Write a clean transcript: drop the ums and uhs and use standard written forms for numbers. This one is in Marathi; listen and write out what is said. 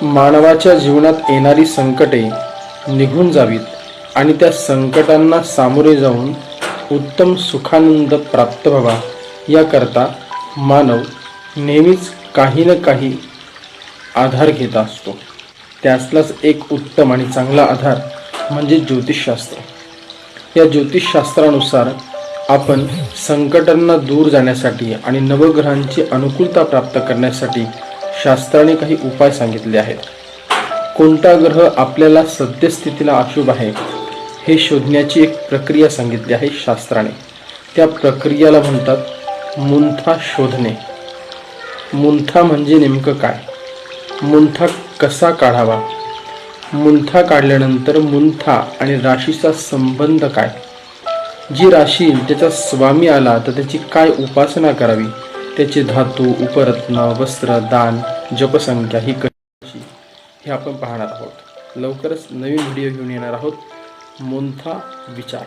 मानवाच्या जीवनात येणारी संकटे निघून जावीत आणि त्या संकटांना सामोरे जाऊन उत्तम सुखानंद प्राप्त व्हावा याकरता मानव नेहमीच काही ना काही आधार घेत असतो. त्यातलाच एक उत्तम आणि चांगला आधार म्हणजे ज्योतिषशास्त्र. या ज्योतिषशास्त्रानुसार आपण संकटांना दूर जाण्यासाठी आणि नवग्रहांची अनुकूलता प्राप्त करण्यासाठी शास्त्राने काही उपाय सांगितले आहेत. कोणता ग्रह आपल्याला सद्यस्थितीला अशुभ आहे हे शोधण्याची एक प्रक्रिया सांगितली आहे शास्त्राने. त्या प्रक्रियेला म्हणतात मुंथा शोधणे. मुंथा म्हणजे नेमकं काय? मुंथा कसा काढावा? मुंथा काढल्यानंतर मुंथा आणि राशीचा संबंध काय? जी राशी त्याचा स्वामी आला तर त्याची काय उपासना करावी? त्याचे धातू, उपरत्न, वस्त्र, दान, जपसंख्या ही कशी हे आपण पाहणार आहोत. लवकरच नवीन व्हिडिओ घेऊन येणार आहोत. मुंथा विचार.